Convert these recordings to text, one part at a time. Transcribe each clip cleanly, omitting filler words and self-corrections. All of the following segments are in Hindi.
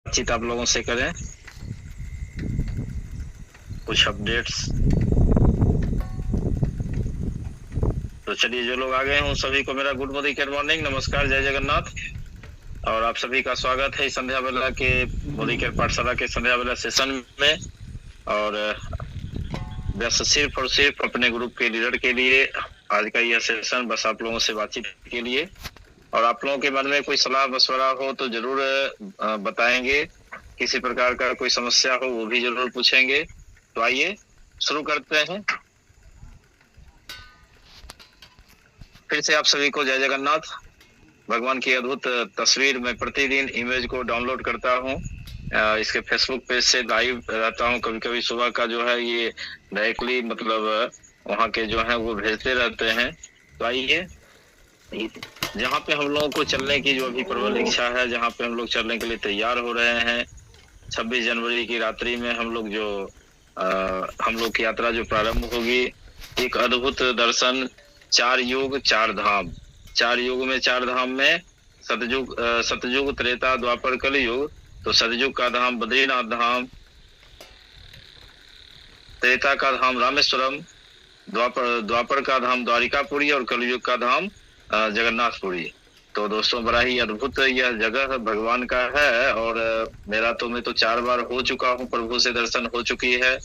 बातचीत आप लोगों से करें, कुछ अपडेट्स। तो चलिए, जो लोग आ गए हैं उन सभी को मेरा गुड मॉर्निंग, नमस्कार, जय जगन्नाथ। और आप सभी का स्वागत है इस संध्या बेला के मोदी केयर पाठशाला के संध्या बेला सेशन में। और बस सिर्फ और सिर्फ अपने ग्रुप के लीडर के लिए आज का यह सेशन, बस आप लोगों से बातचीत के लिए। और आप लोगों के मन में कोई सलाह मशवरा हो तो जरूर बताएंगे, किसी प्रकार का कोई समस्या हो वो भी जरूर पूछेंगे। तो आइए शुरू करते हैं। फिर से आप सभी को जय जगन्नाथ। भगवान की अद्भुत तस्वीर मैं प्रतिदिन इमेज को डाउनलोड करता हूँ, इसके फेसबुक पेज से लाइव रहता हूँ। कभी कभी सुबह का जो है ये डायरेक्टली मतलब वहाँ के जो है वो भेजते रहते हैं। तो आइए, जहाँ पे हम लोगों को चलने की जो अभी प्रबल इच्छा है, जहाँ पे हम लोग चलने के लिए तैयार हो रहे हैं, 26 जनवरी की रात्रि में हम लोग की यात्रा जो प्रारंभ होगी, एक अद्भुत दर्शन, 4 युग 4 धाम। 4 युग में 4 धाम में सतयुग त्रेता द्वापर कलयुग। तो सतयुग का धाम बद्रीनाथ धाम, त्रेता का धाम रामेश्वरम, द्वापर का धाम द्वारिकापुरी और कलयुग का धाम जगन्नाथपुरी। तो दोस्तों, बड़ा ही अद्भुत यह जगह भगवान का है। और मेरा तो मैं तो 4 बार हो चुका हूँ, प्रभु से दर्शन हो चुकी है।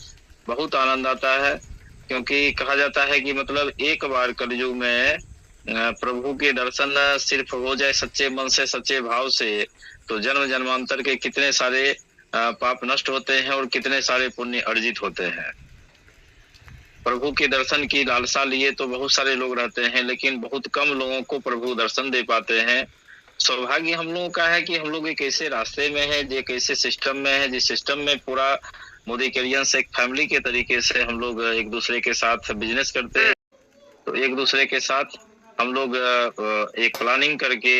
बहुत आनंद आता है, क्योंकि कहा जाता है कि मतलब एक बार कलयुग में प्रभु के दर्शन सिर्फ हो जाए सच्चे मन से, सच्चे भाव से, तो जन्म जन्मांतर के कितने सारे पाप नष्ट होते हैं और कितने सारे पुण्य अर्जित होते हैं। प्रभु के दर्शन की लालसा लिए तो बहुत सारे लोग रहते हैं, लेकिन बहुत कम लोगों को प्रभु दर्शन दे पाते हैं। सौभाग्य हम लोगों का है कि हम लोग एक ऐसे रास्ते में है, एक ऐसे सिस्टम में है, जिस सिस्टम में पूरा मोदी कैरियंस एक फैमिली के तरीके से हम लोग एक दूसरे के साथ बिजनेस करते हैं। तो एक दूसरे के साथ हम लोग एक प्लानिंग करके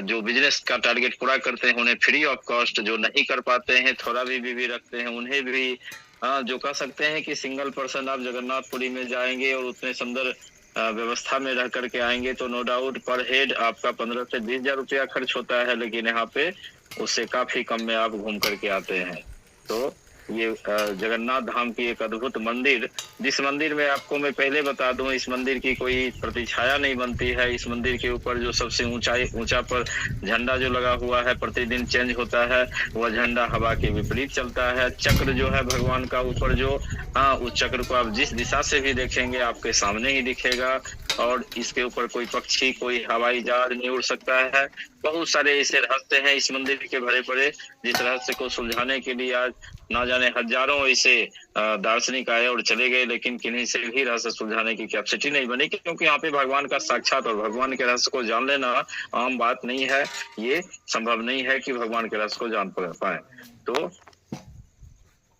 जो बिजनेस का टारगेट पूरा करते हैं, उन्हें फ्री ऑफ कॉस्ट, जो नहीं कर पाते हैं थोड़ा भी रखते हैं उन्हें भी जो कह सकते हैं कि सिंगल पर्सन आप जगन्नाथपुरी में जाएंगे और उतने सुंदर व्यवस्था में रह करके आएंगे, तो नो डाउट पर हेड आपका 15 से 20 हजार रुपया खर्च होता है, लेकिन यहाँ पे उससे काफी कम में आप घूम करके आते हैं। तो ये जगन्नाथ धाम की एक अद्भुत मंदिर, जिस मंदिर में आपको मैं पहले बता दूं, इस मंदिर की कोई प्रतिछाया नहीं बनती है। इस मंदिर के ऊपर जो सबसे ऊंचा पर झंडा जो लगा हुआ है, प्रतिदिन चेंज होता है, वह झंडा हवा के विपरीत चलता है। चक्र जो है भगवान का ऊपर जो, उस चक्र को आप जिस दिशा से भी देखेंगे आपके सामने ही दिखेगा। और इसके ऊपर कोई पक्षी, कोई हवाई जहाज नहीं उड़ सकता है। बहुत सारे ऐसे रहस्य हैं इस मंदिर के भरे पड़े, जिस रहस्य को सुलझाने के लिए आज ना जाने हजारों ऐसे दार्शनिक आए और चले गए, लेकिन किन्हीं से भी रहस्य सुलझाने की कैपेसिटी नहीं बनी, क्योंकि यहाँ पे भगवान का साक्षात और भगवान के रहस्य को जान लेना आम बात नहीं है। ये संभव नहीं है कि भगवान के रहस्य को जान पाए। तो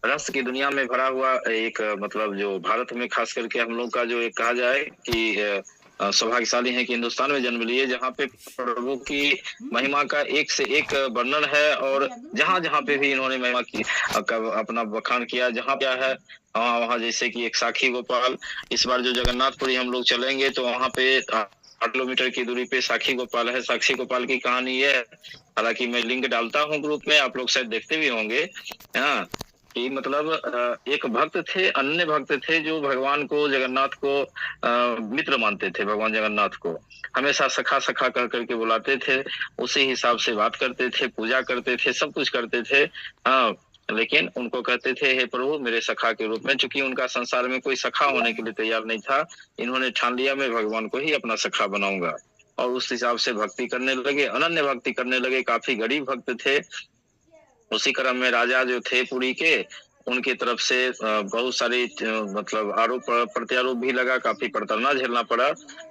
रहस्य की दुनिया में भरा हुआ एक मतलब जो भारत में खास करके हम लोग का जो एक कहा जाए कि सौभाग्यशाली है कि हिंदुस्तान में जन्म लिए, जहाँ पे प्रभु की महिमा का एक से एक वर्णन है। और जहाँ जहाँ पे भी इन्होंने महिमा की अपना बखान किया, जहाँ क्या है वहाँ, जैसे कि एक साखी गोपाल, इस बार जो जगन्नाथपुरी हम लोग चलेंगे तो वहाँ पे 8 किलोमीटर की दूरी पे साखी गोपाल है। साक्षी गोपाल की कहानी ये है, हालांकि मैं लिंक डालता हूँ ग्रुप में, आप लोग शायद देखते भी होंगे। हाँ, कि मतलब एक भक्त थे, अन्य भक्त थे, जो भगवान को, जगन्नाथ को मित्र मानते थे। भगवान जगन्नाथ को हमेशा सखा सखा कह करके बुलाते थे, उसी हिसाब से बात करते थे, पूजा करते थे, सब कुछ करते थे। हाँ, लेकिन उनको कहते थे, हे प्रभु मेरे सखा के रूप में। चूंकि उनका संसार में कोई सखा होने के लिए तैयार नहीं था, इन्होंने ठान लिया मैं भगवान को ही अपना सखा बनाऊंगा। और उस हिसाब से भक्ति करने लगे, अनन्य भक्ति करने लगे। काफी गरीब भक्त थे। उसी क्रम में राजा जो थे पुरी के, उनकी तरफ से बहुत सारी मतलब आरोप प्रत्यारोप भी लगा, काफी प्रताड़ना झेलना पड़ा।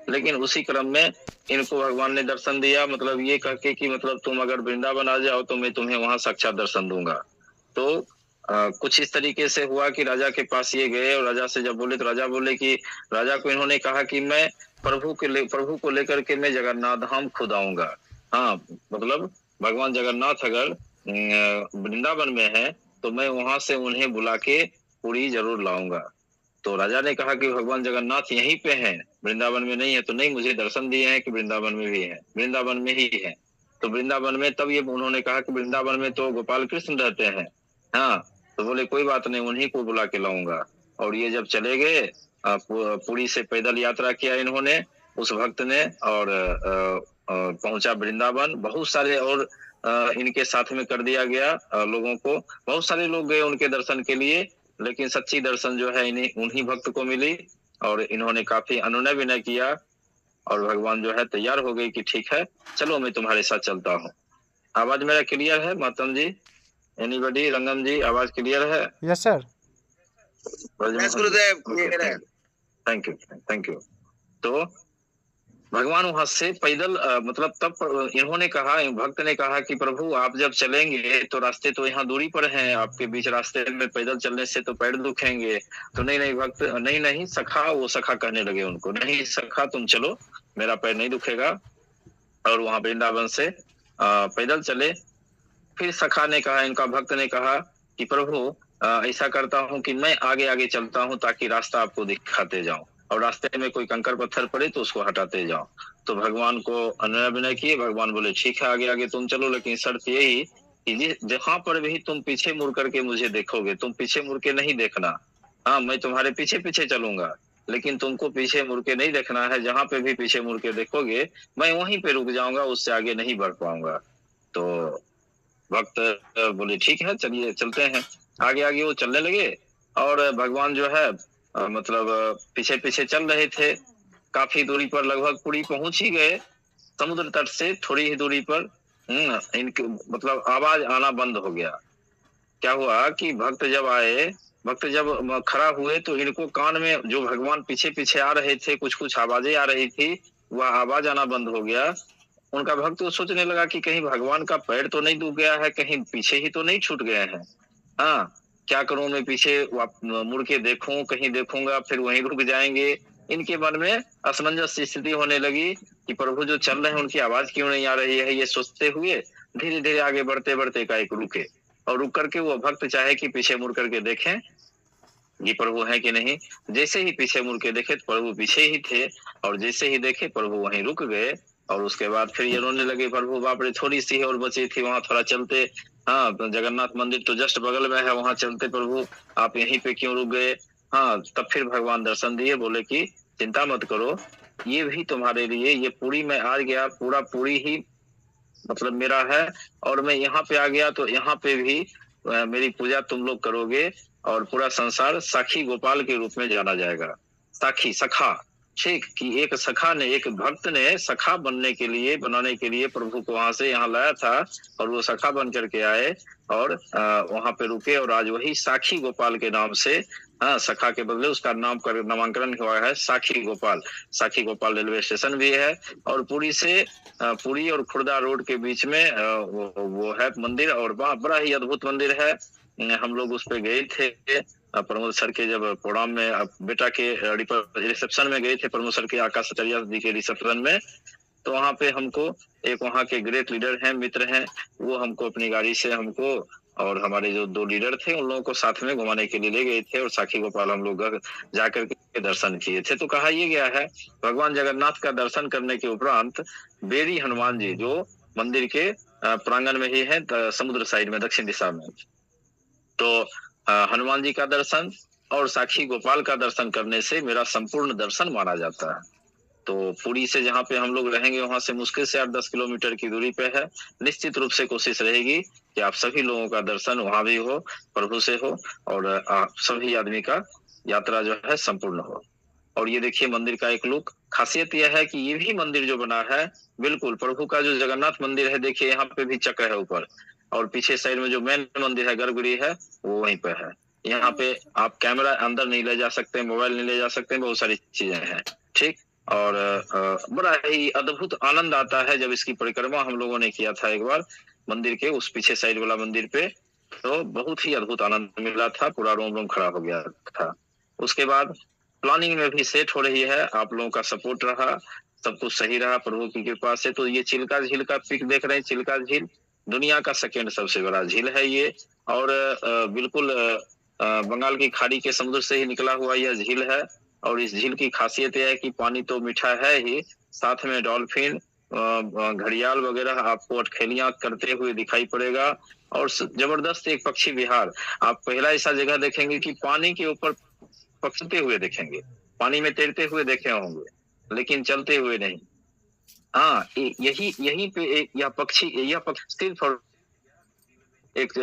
लेकिन उसी क्रम में इनको भगवान ने दर्शन दिया, मतलब ये करके कि मतलब तुम अगर वृंदावन आ जाओ तो मैं तुम्हें वहां साक्षात दर्शन दूंगा। तो कुछ इस तरीके से हुआ कि राजा के पास ये गए, और राजा से जब बोले तो राजा बोले कि राजा को इन्होंने कहा कि मैं प्रभु को लेकर के मैं जगन्नाथ धाम खुद आऊंगा। हाँ, मतलब भगवान जगन्नाथ अगर वृंदावन में है तो मैं वहां से उन्हें बुला के पुरी जरूर लाऊंगा। तो राजा ने कहा कि भगवान जगन्नाथ यहीं पे हैं, वृंदावन में नहीं है। तो नहीं, मुझे दर्शन दिए हैं कि वृंदावन में भी है, वृंदावन में ही है। तो वृंदावन में तब ये उन्होंने कहा कि वृंदावन में तो गोपाल कृष्ण रहते हैं। हाँ, तो बोले कोई बात नहीं, उन्हीं को बुला के लाऊंगा। और ये जब चले गए, पुरी से पैदल यात्रा किया इन्होंने, उस भक्त ने, और पहुंचा वृंदावन। बहुत सारे और इनके साथ में कर दिया गया लोगों को। बहुत सारे लोग गए उनके दर्शन के लिए, लेकिन सच्ची दर्शन जो है इन्हीं उन्हीं भक्त को मिली। और इन्होंने काफी अनुनय विनय किया, और भगवान जो है तैयार हो गई कि ठीक है, चलो मैं तुम्हारे साथ चलता हूँ। आवाज मेरा क्लियर है मातम जी? एनीबॉडी? रंगम जी, आवाज क्लियर है? Yes sir. गुरुदेव क्लियर है। Thank you, thank you. तो भगवान वहां से पैदल मतलब तब इन्होंने कहा, भक्त ने कहा कि प्रभु आप जब चलेंगे तो रास्ते तो यहाँ दूरी पर हैं, आपके बीच रास्ते में पैदल चलने से तो पैर दुखेंगे। तो नहीं नहीं भक्त, नहीं नहीं सखा, वो सखा कहने लगे उनको, नहीं सखा तुम चलो, मेरा पैर नहीं दुखेगा। और वहां वृंदावन से पैदल चले। फिर सखा ने कहा, इनका भक्त ने कहा कि प्रभु ऐसा करता हूँ कि मैं आगे आगे चलता हूँ ताकि रास्ता आपको दिखाते जाऊं, और रास्ते में कोई कंकर पत्थर पड़े तो उसको हटाते जाओ। तो भगवान को अनुनय विनय किए। भगवान बोले ठीक है, आगे आगे तुम चलो, लेकिन शर्त यही कि जहां पर भी तुम पीछे मुड़ करके मुझे देखोगे, तुम पीछे मुड़ के नहीं देखना। हाँ, मैं तुम्हारे पीछे पीछे चलूंगा, लेकिन तुमको पीछे मुड़ के नहीं देखना है। जहां पे भी पीछे मुड़ के देखोगे मैं वहीं पे रुक जाऊंगा, उससे आगे नहीं बढ़ पाऊंगा। तो भक्त बोले ठीक है, चलिए चलते हैं। आगे आगे वो चलने लगे, और भगवान जो है मतलब पीछे पीछे चल रहे थे। काफी दूरी पर, लगभग पुरी पहुंच ही गए। समुद्र तट से थोड़ी ही दूरी पर इनके मतलब आवाज आना बंद हो गया। क्या हुआ कि भक्त जब खड़ा हुए तो इनको कान में, जो भगवान पीछे पीछे आ रहे थे, कुछ कुछ आवाजें आ रही थी, वह आवाज आना बंद हो गया। उनका भक्त तो सोचने लगा कि कहीं भगवान का पैर तो नहीं दुख गया है, कहीं पीछे ही तो नहीं छूट गए हैं। हाँ, क्या करूं मैं, पीछे मुड़ के देखूं, कहीं देखूंगा फिर वहीं रुक जाएंगे। इनके मन में असमंजस स्थिति होने लगी कि प्रभु जो चल रहे हैं उनकी आवाज क्यों नहीं आ रही है। ये सोचते हुए धीरे धीरे आगे बढ़ते बढ़ते एकाएक रुके, और रुक करके वो भक्त चाहे कि पीछे मुड़ करके देखें ये प्रभु है कि नहीं। जैसे ही पीछे मुड़ के देखे तो प्रभु पीछे ही थे, और जैसे ही देखे प्रभु वहीं रुक गए। और उसके बाद फिर ये रोने लगे, प्रभु बाप रे, थोड़ी सी और बची थी, वहां थोड़ा चलते। हाँ, जगन्नाथ मंदिर तो जस्ट बगल में है, वहां चलते, प्रभु आप यहीं पे क्यों रुक गए। हाँ, तब फिर भगवान दर्शन दिए, बोले कि चिंता मत करो, ये भी तुम्हारे लिए, ये पूरी में आ गया, पूरा पूरी ही मतलब मेरा है। और मैं यहाँ पे आ गया तो यहाँ पे भी मेरी पूजा तुम लोग करोगे, और पूरा संसार साखी गोपाल के रूप में जाना जाएगा। साखी, सखा, ठीक, कि एक सखा ने, एक भक्त ने सखा बनने के लिए, बनाने के लिए प्रभु को वहां से यहाँ लाया था, और वो सखा बन करके आए, और वहां पे रुके, और आज वही साखी गोपाल के नाम से, हाँ, सखा के बदले उसका नामकरण हुआ है साखी गोपाल। साखी गोपाल रेलवे स्टेशन भी है, और पुरी से पुरी और खुर्दा रोड के बीच में वो है मंदिर, और वहाँ बड़ा ही अद्भुत मंदिर है। हम लोग उस पे गए थे प्रमोद सर के, जब प्रोग्राम में बेटा के रिसेप्शन में गए थे, प्रमोद सर के, आकाशाचार्य जी के रिसेप्शन में। तो वहाँ पे हमको एक वहाँ के ग्रेट लीडर हैं, मित्र हैं, वो हमको अपनी गाड़ी से, हमको और हमारे जो 2 लीडर थे उन लोगों को साथ में घुमाने के लिए ले गए थे, और साखी गोपाल हम लोग जाकर के दर्शन किए थे। तो कहा यह गया है, भगवान जगन्नाथ का दर्शन करने के उपरांत बेरी हनुमान जी जो मंदिर के प्रांगण में ही है, समुद्र साइड में, दक्षिण दिशा में, तो हनुमान जी का दर्शन और साखी गोपाल का दर्शन करने से मेरा संपूर्ण दर्शन माना जाता है। तो पुरी से जहाँ पे हम लोग रहेंगे वहां से मुश्किल से 8-10 किलोमीटर की दूरी पे है। निश्चित रूप से कोशिश रहेगी कि आप सभी लोगों का दर्शन वहां भी हो, प्रभु से हो, और आप सभी आदमी का यात्रा जो है संपूर्ण हो। और ये देखिए मंदिर का एक लुक, खासियत यह है कि ये भी मंदिर जो बना है बिल्कुल प्रभु का जो जगन्नाथ मंदिर है, देखिए यहाँ पे भी चक्र है ऊपर, और पीछे साइड में जो मेन मंदिर है, गर्भगृह है, वो वहीं पे है। यहाँ पे आप कैमरा अंदर नहीं ले जा सकते, मोबाइल नहीं ले जा सकते, बहुत सारी चीजें हैं, ठीक। और बड़ा ही अद्भुत आनंद आता है जब इसकी परिक्रमा हम लोगों ने किया था एक बार मंदिर के उस पीछे साइड वाला मंदिर पे, तो बहुत ही अद्भुत आनंद मिला था, पूरा रोम रोम खड़ा हो गया था। उसके बाद प्लानिंग में भी सेट हो रही है, आप लोगों का सपोर्ट रहा, सब कुछ सही रहा प्रभु की कृपा से। तो ये चिल्का झील का पिक देख रहे हैं, चिल्का झील दुनिया का 2nd सबसे बड़ा झील है ये, और बिल्कुल बंगाल की खाड़ी के समुद्र से ही निकला हुआ यह झील है। और इस झील की खासियत यह है कि पानी तो मीठा है ही, साथ में डॉल्फिन घड़ियाल वगैरह आपको अटखेलियां करते हुए दिखाई पड़ेगा, और जबरदस्त एक पक्षी विहार। आप पहला ऐसा जगह देखेंगे कि पानी के ऊपर पक्षते हुए देखेंगे, पानी में तैरते हुए देखे होंगे लेकिन चलते हुए नहीं। हाँ, यही यही पे यह पक्षी सिर्फ और एक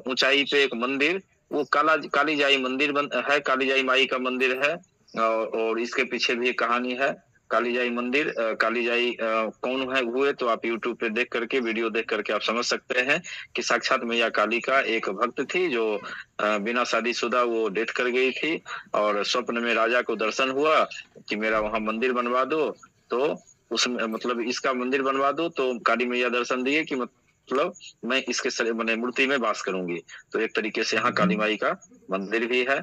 ऊंचाई पे एक मंदिर, वो कालीजाई मंदिर है, कालीजाई माई का मंदिर है। और इसके पीछे भी एक कहानी है, कालीजाई मंदिर। कालीजाई कौन है हुए तो आप यूट्यूब पे देख करके, वीडियो देख करके आप समझ सकते हैं कि साक्षात मैया काली का एक भक्त थी जो बिना शादीशुदा वो डेथ कर गई थी, और स्वप्न में राजा को दर्शन हुआ कि मेरा वहां मंदिर बनवा दो। तो उसमें मतलब इसका मंदिर बनवा दो, तो काली मैया दर्शन दिए कि मतलब मैं इसके मैंने मूर्ति में वास करूंगी। तो एक तरीके से यहाँ काली माई का मंदिर भी है,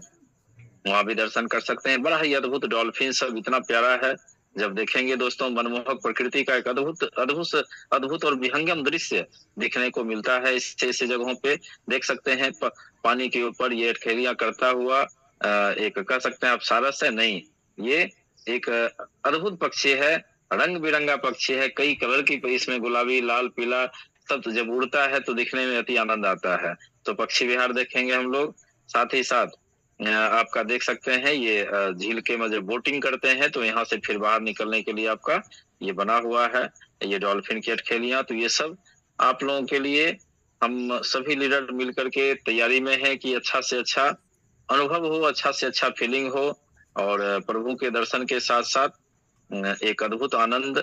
वहां भी दर्शन कर सकते हैं। बड़ा ही अद्भुत डॉल्फिन सब इतना प्यारा है, जब देखेंगे दोस्तों मनमोहक प्रकृति का एक अद्भुत अद्भुत अद्भुत और विहंगम दृश्य देखने को मिलता है ऐसे ऐसे जगहों पे। देख सकते हैं पानी के ऊपर ये अटखेलियां करता हुआ एक कह सकते हैं आप सारस है नहीं, ये एक अद्भुत पक्षी है, रंग बिरंगा पक्षी है, कई कलर की इसमें गुलाबी लाल पीला सब, तो जब उड़ता है तो दिखने में अति आनंद आता है। तो पक्षी विहार देखेंगे हम लोग, साथ ही साथ आपका देख सकते हैं ये झील के में जब बोटिंग करते हैं तो यहाँ से फिर बाहर निकलने के लिए आपका ये बना हुआ है, ये डॉल्फिन की अटखेलियां। तो ये सब आप लोगों के लिए हम सभी लीडर मिलकर के तैयारी में है कि अच्छा से अच्छा अनुभव हो, अच्छा से अच्छा फीलिंग हो, और प्रभु के दर्शन के साथ साथ एक अद्भुत आनंद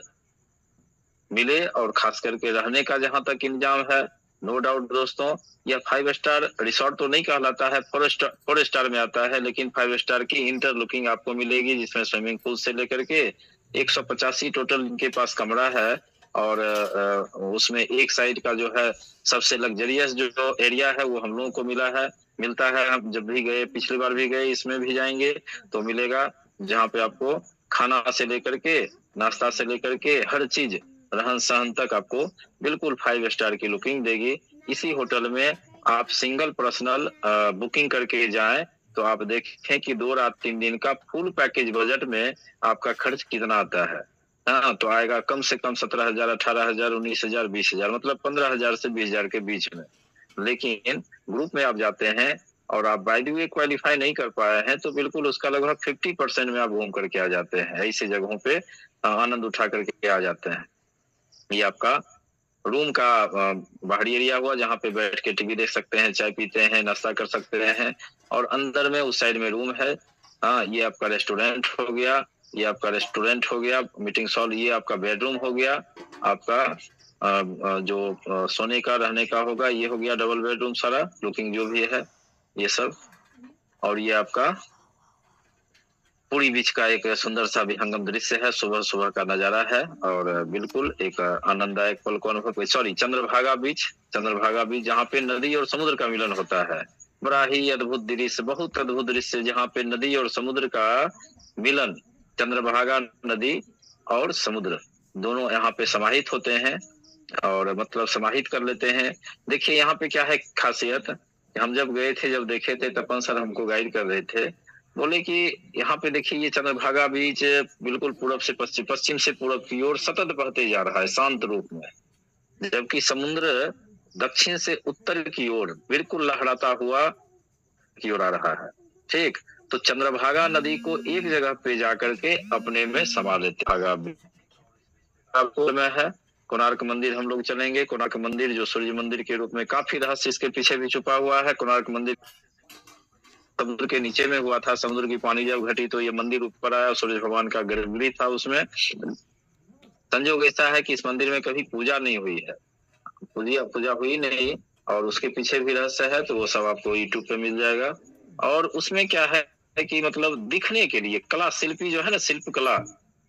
मिले। और खास करके रहने का जहां तक इंतजाम है, नो डाउट दोस्तों, यह 5 स्टार रिसोर्ट तो नहीं कहलाता है, 4 स्टार में आता है, लेकिन 5 स्टार की इंटरलुकिंग आपको मिलेगी, जिसमें स्विमिंग पूल से लेकर के 185 टोटल इनके पास कमरा है। और उसमें एक साइड का जो है सबसे लग्जरियस जो एरिया है वो हम लोगों को मिलता है। हम जब भी गए, पिछली बार भी गए, इसमें भी जाएंगे तो मिलेगा, जहाँ पे आपको खाना से लेकर के नाश्ता से लेकर के हर चीज रहन सहन तक आपको बिल्कुल 5 स्टार की लुकिंग देगी। इसी होटल में आप सिंगल पर्सनल बुकिंग करके जाएं तो आप देखें कि 2 रात 3 दिन का फुल पैकेज बजट में आपका खर्च कितना आता है। हाँ, तो आएगा कम से कम 17,000, 18,000, 19,000, 20,000, मतलब 15,000 से 20,000 के बीच में। लेकिन ग्रुप में आप जाते हैं और आप बाय द वे क्वालिफाई नहीं कर पाए हैं तो बिल्कुल उसका लगभग 50% में आप घूम करके आ जाते हैं, ऐसी जगहों पे आनंद उठा करके आ जाते हैं। ये आपका रूम का बाहरी एरिया हुआ, जहाँ पे बैठ के टीवी देख सकते हैं, चाय पीते हैं, नाश्ता कर सकते हैं, और अंदर में उस साइड में रूम है। हाँ, ये आपका रेस्टोरेंट हो गया, ये आपका रेस्टोरेंट हो गया, मीटिंग हॉल, ये आपका बेडरूम हो गया, आपका जो सोने का रहने का होगा ये हो गया, डबल बेडरूम सारा लुकिंग जो भी है ये सब। और ये आपका पूरी बीच का एक सुंदर सा विहंगम दृश्य है, सुबह सुबह का नजारा है, और बिल्कुल एक आनंददायक पल को अनुभव, सॉरी चंद्रभागा बीच जहाँ पे नदी और समुद्र का मिलन होता है। बड़ा ही अद्भुत दृश्य, बहुत अद्भुत दृश्य, जहाँ पे नदी और समुद्र का मिलन, चंद्रभागा नदी और समुद्र दोनों यहाँ पे समाहित होते हैं, और मतलब समाहित कर लेते हैं। देखिए यहाँ पे क्या है खासियत, हम जब गए थे, जब देखे थे, तपन सर हमको गाइड कर रहे थे, बोले कि यहाँ पे देखिए ये चंद्रभागा बीच बिल्कुल पूरब से पश्चिम, पश्चिम से पूरब की ओर सतत बहते जा रहा है शांत रूप में, जबकि समुद्र दक्षिण से उत्तर की ओर बिल्कुल लहराता हुआ की ओर आ रहा है। ठीक, तो चंद्रभागा नदी को एक जगह पे जाकर के अपने में समा लेते। आपको में है कोणार्क मंदिर, हम लोग चलेंगे। कोणार्क मंदिर जो सूर्य मंदिर के रूप में, काफी रहस्य इसके पीछे भी छुपा हुआ है। कोणार्क मंदिर समुद्र के नीचे में हुआ था, समुद्र की पानी जब घटी तो ये मंदिर ऊपर आया, सूर्य भगवान का गर्भगृह था उसमें। संयोग ऐसा है कि इस मंदिर में कभी पूजा नहीं हुई है, पूजा हुई नहीं, और उसके पीछे भी रहस्य है, तो वो सब आपको यूट्यूब पे मिल जाएगा। और उसमें क्या है कि मतलब दिखने के लिए कला, शिल्पी जो है ना, शिल्प कला,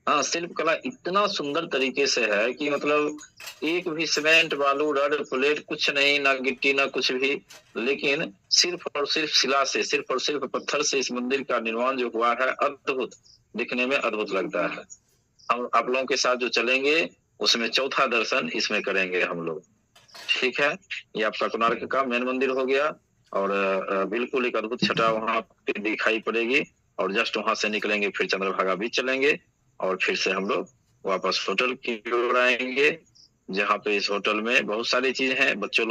हाँ शिल्प कला इतना सुंदर तरीके से है कि मतलब एक भी सीमेंट बालू रड प्लेट कुछ नहीं, ना गिट्टी ना कुछ भी, लेकिन सिर्फ और सिर्फ शिला से, सिर्फ और सिर्फ पत्थर से इस मंदिर का निर्माण जो हुआ है, अद्भुत, दिखने में अद्भुत लगता है। हम आप लोगों के साथ जो चलेंगे उसमें चौथा दर्शन इसमें करेंगे हम लोग। ठीक है, ये आपका कोणार्क का मेन मंदिर हो गया, और बिल्कुल एक अद्भुत छटा वहां पे दिखाई पड़ेगी, और जस्ट वहां से निकलेंगे फिर चंद्रभागा बीच चलेंगे, और फिर से हम लोग वापस होटल की ओर आएंगे, जहाँ पे इस होटल में बहुत सारी चीज हैं। बच्चे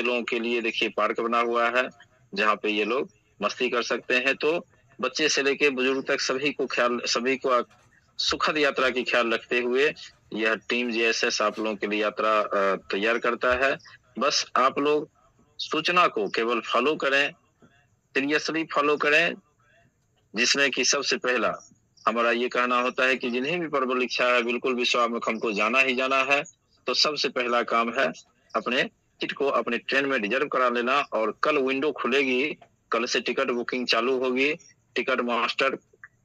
लोगों के लिए देखिए पार्क बना हुआ है, जहाँ पे ये लोग मस्ती कर सकते हैं। तो बच्चे से लेके बुजुर्ग तक सभी को सुखद यात्रा की ख्याल रखते हुए यह टीम जीएसएस आप लोगों के लिए यात्रा तैयार करता है। बस आप लोग सूचना को केवल फॉलो करें, सीरियसली फॉलो करें, जिसमें कि सबसे पहला हमारा ये कहना होता है कि जिन्हें भी प्रबल इच्छा है बिल्कुल विश्वामित्र हमको जाना ही जाना है, तो सबसे पहला काम है अपने टिकट को अपने ट्रेन में रिजर्व करा लेना। और कल विंडो खुलेगी, कल से टिकट बुकिंग चालू होगी। टिकट मास्टर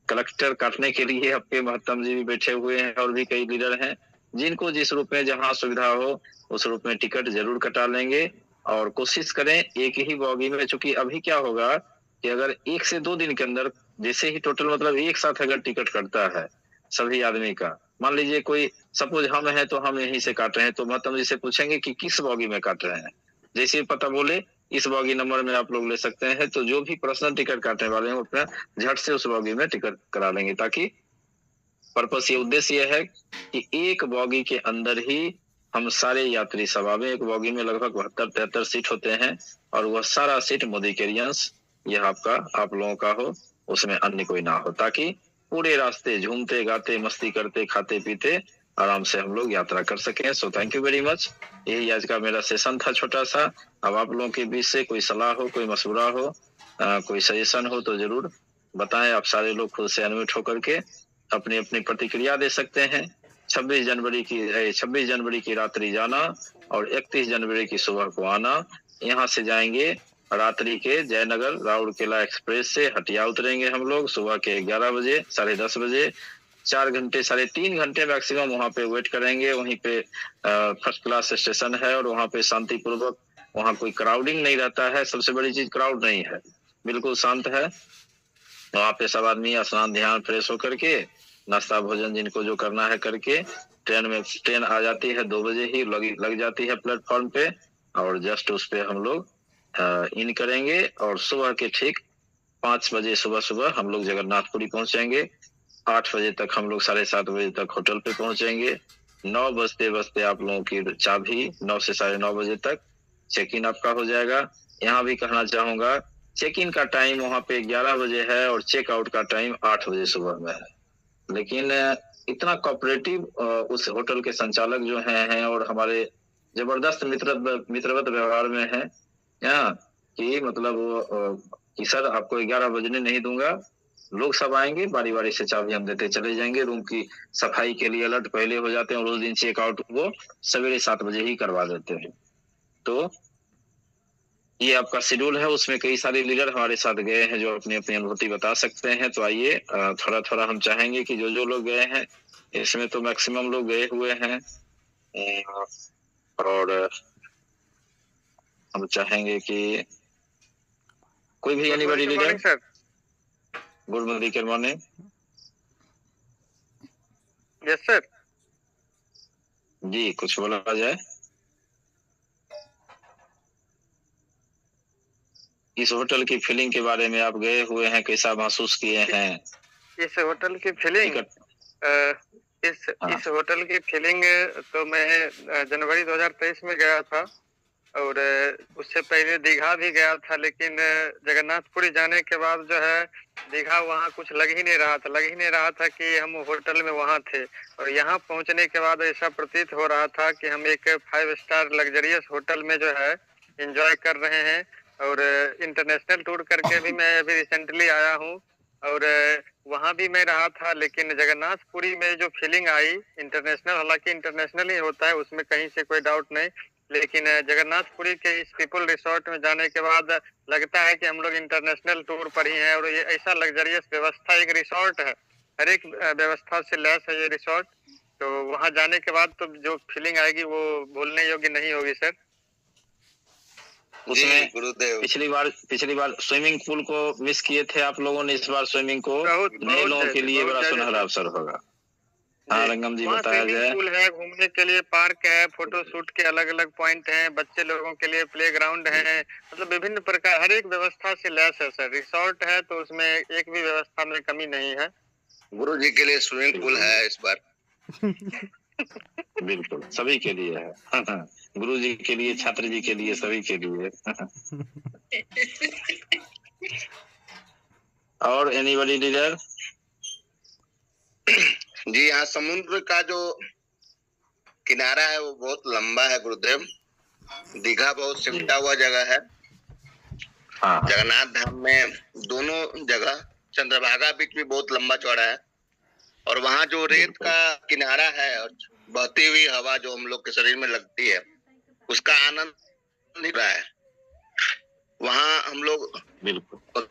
कलेक्टर काटने के लिए आपके महत्तम जी भी बैठे हुए हैं और भी कई लीडर हैं। जिनको जिस रूप में जहां सुविधा हो उस रूप में टिकट जरूर कटा लेंगे। और कोशिश करें एक ही बॉगी में, चूंकि अभी क्या होगा कि अगर 1 से 2 दिन के अंदर जैसे ही टोटल मतलब एक साथ अगर टिकट कटता है सभी आदमी का, मान लीजिए कोई सपोज हम है तो हम यहीं से काट रहे हैं, तो महतम जी से पूछेंगे कि किस बॉगी में काट रहे हैं। जैसे ही पता बोले इस बॉगी नंबर में आप लोग ले सकते हैं, तो जो भी पर्सनल टिकट काटने वाले हैं अपना झट से उस बॉगी में टिकट करा लेंगे, ताकि पर्पस ये उद्देश्य ये है कि एक बॉगी के अंदर ही हम सारे यात्री सवाबे। एक बॉगी में लगभग 72-73 सीट होते हैं और वह सारा सीट मोदी कैरियंस यह आप लोगों का हो, उसमें अन्य कोई ना हो, ताकि पूरे रास्ते झूमते गाते मस्ती करते खाते पीते आराम से हम लोग यात्रा कर सकें। So thank you very much. यही आज का मेरा सेशन था छोटा सा। अब आप लोगों के बीच से कोई सलाह हो, कोई मशवरा हो, कोई सजेशन हो तो जरूर बताएं। आप सारे लोग खुद से अनम्यूट होकर के अपनी अपनी प्रतिक्रिया दे सकते हैं। 26 जनवरी की रात्रि जाना और 31 जनवरी की सुबह को आना। यहाँ से जाएंगे रात्रि के जयनगर राउरकेला एक्सप्रेस से हटिया उतरेंगे हम लोग सुबह के 11 बजे 10:30 बजे। 4 घंटे 3.5 घंटे मैक्सिमम वहाँ पे वेट करेंगे। वहीं पे फर्स्ट क्लास स्टेशन है और वहाँ पे शांतिपूर्वक, वहाँ कोई क्राउडिंग नहीं रहता है। सबसे बड़ी चीज क्राउड नहीं है, बिल्कुल शांत है। वहाँ पे सब आदमी स्नान ध्यान फ्रेश होकर के नाश्ता भोजन जिनको जो करना है करके ट्रेन आ जाती है 2 बजे ही लग जाती है प्लेटफॉर्म पे। और जस्ट उस पे हम लोग इन करेंगे और सुबह के ठीक 5 बजे सुबह हम लोग जगन्नाथपुरी पहुंचेंगे। 8 बजे तक हम लोग 7:30 बजे तक होटल पे पहुंचेंगे। 9 बजते बजते आप लोगों की चाबी 9 से 9:30 बजे तक चेक इन आपका हो जाएगा। यहाँ भी कहना चाहूंगा चेक इन का टाइम वहाँ पे 11 बजे है और चेक आउट का टाइम 8 बजे सुबह में है। लेकिन इतना कोऑपरेटिव उस होटल के संचालक जो हैं और हमारे जबरदस्त मित्रवत व्यवहार में है यहाँ कि मतलब कि सर आपको 11 बजने नहीं दूंगा। लोग सब आएंगे बारी बारी से चाबी हम देते चले जाएंगे। रूम की सफाई के लिए अलर्ट पहले हो जाते हैं और उस दिन चेक आउट वो सवेरे 7 बजे ही करवा देते हैं। तो ये आपका शेड्यूल है, उसमें कई सारे लीडर हमारे साथ गए हैं जो अपनी अपनी अनुभूति बता सकते हैं। तो आइए थोड़ा थोड़ा हम चाहेंगे कि जो जो लोग गए हैं, इसमें तो मैक्सिमम लोग गए हुए हैं, और हम चाहेंगे कि कोई भी anybody leader. Sir good morning. Yes sir ji कुछ बोला जाए। इस होटल की फीलिंग के बारे में, आप गए हुए हैं, कैसा महसूस किए हैं? इस होटल की फीलिंग इस होटल की फीलिंग तो मैं जनवरी 2023 में गया था और उससे पहले दीघा भी गया था, लेकिन जगन्नाथपुरी जाने के बाद जो है दीघा वहाँ कुछ लग ही नहीं रहा था कि हम होटल में वहाँ थे। और यहाँ पहुँचने के बाद ऐसा प्रतीत हो रहा था कि हम एक 5 स्टार लग्जरियस होटल में जो है एंजॉय कर रहे हैं। और इंटरनेशनल टूर करके भी मैं अभी रिसेंटली आया हूँ और वहाँ भी मैं रहा था। लेकिन जगन्नाथपुरी में जो फीलिंग आई इंटरनेशनल, हालांकि इंटरनेशनल ही होता है उसमें कहीं से कोई डाउट नहीं, लेकिन जगन्नाथपुरी के इस पीपल रिसोर्ट में जाने के बाद लगता है कि हम लोग इंटरनेशनल टूर पर ही हैं। और ये ऐसा लग्जरियस व्यवस्था, एक रिसोर्ट है, हर एक व्यवस्था से लैस है ये रिसोर्ट। तो वहाँ जाने के बाद तो जो फीलिंग आएगी वो भूलने योग्य नहीं होगी सर। उसमें पिछली बार स्विमिंग पूल को मिस किए थे आप लोगों ने, इस बार स्विमिंग को नए लोगों के लिए बड़ा सुनहरा अवसर होगा। हाँ रंगम जी बताया जाए। पूल है, घूमने के लिए पार्क है, फोटो शूट के अलग अलग पॉइंट हैं, बच्चे लोगों के लिए प्ले ग्राउंड है, मतलब विभिन्न प्रकार हर एक व्यवस्था से लैस है सर। रिसोर्ट है तो उसमें एक भी व्यवस्था में कमी नहीं है। गुरु जी के लिए स्विमिंग पूल है इस बार। बिल्कुल सभी के लिए है। गुरु जी के लिए, छात्र जी के लिए, सभी के लिए। और एनीबॉडी लीडर? जी, यहाँ समुद्र का जो किनारा है वो बहुत लंबा है गुरुदेव। दीघा बहुत सिमटा हुआ जगह है। हाँ, जगन्नाथ धाम में दोनों जगह चंद्रभागा बीच भी बहुत लंबा चौड़ा है, और वहाँ जो रेत का किनारा है और बहती हुई हवा जो हम लोग के शरीर में लगती है, उसका आनंद नहीं रहा है। वहाँ हम लोग बिल्कुल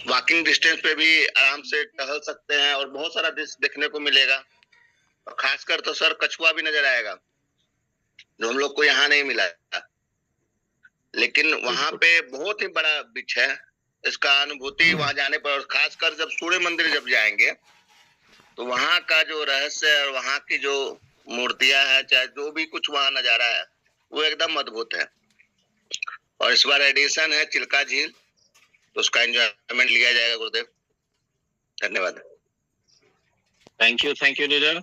वॉकिंग डिस्टेंस पे भी आराम से टहल सकते हैं और बहुत सारा दृश्य देखने को मिलेगा। और खासकर तो सर कछुआ भी नजर आएगा, जो हम लोग को यहाँ नहीं मिला। लेकिन वहाँ पे बहुत ही बड़ा बीच है। इसका अनुभूति वहाँ जाने पर, और खासकर जब सूर्य मंदिर जब जाएंगे तो वहाँ का जो रहस्य और वहाँ की जो मूर्तियां है, चाहे जो भी कुछ वहाँ नजारा है, वो एकदम अद्भुत है। और इस बार एडिशन है चिल्का झील, तो उसका एंजॉयमेंट लिया जाएगा गुरुदेव। धन्यवाद। Thank you leader.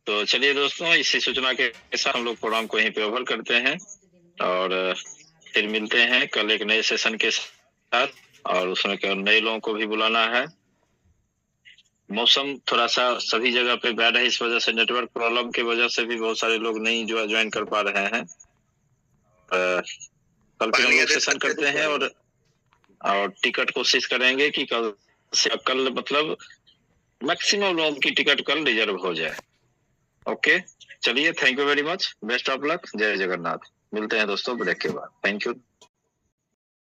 तो चलिए दोस्तों, इसी सूचना के साथ हम लोग प्रोग्राम को यहीं पे ओवर करते हैं और फिर मिलते हैं कल एक नए सेशन के साथ, और उसमें नए लोगों को भी बुलाना है। मौसम थोड़ा सा सभी जगह पे बैड है, इस वजह से नेटवर्क प्रॉब्लम की वजह से भी बहुत सारे लोग नहीं ज्वाइन कर पा रहे हैं। कल फिर हम लोग सेशन करते हैं और टिकट कोशिश करेंगे कि कल मतलब मैक्सिमम लोगों की टिकट कल रिजर्व हो जाए। ओके, चलिए, thank you very much, best of luck, जय जगन्नाथ। मिलते हैं दोस्तों ब्रेक के बाद। Thank you.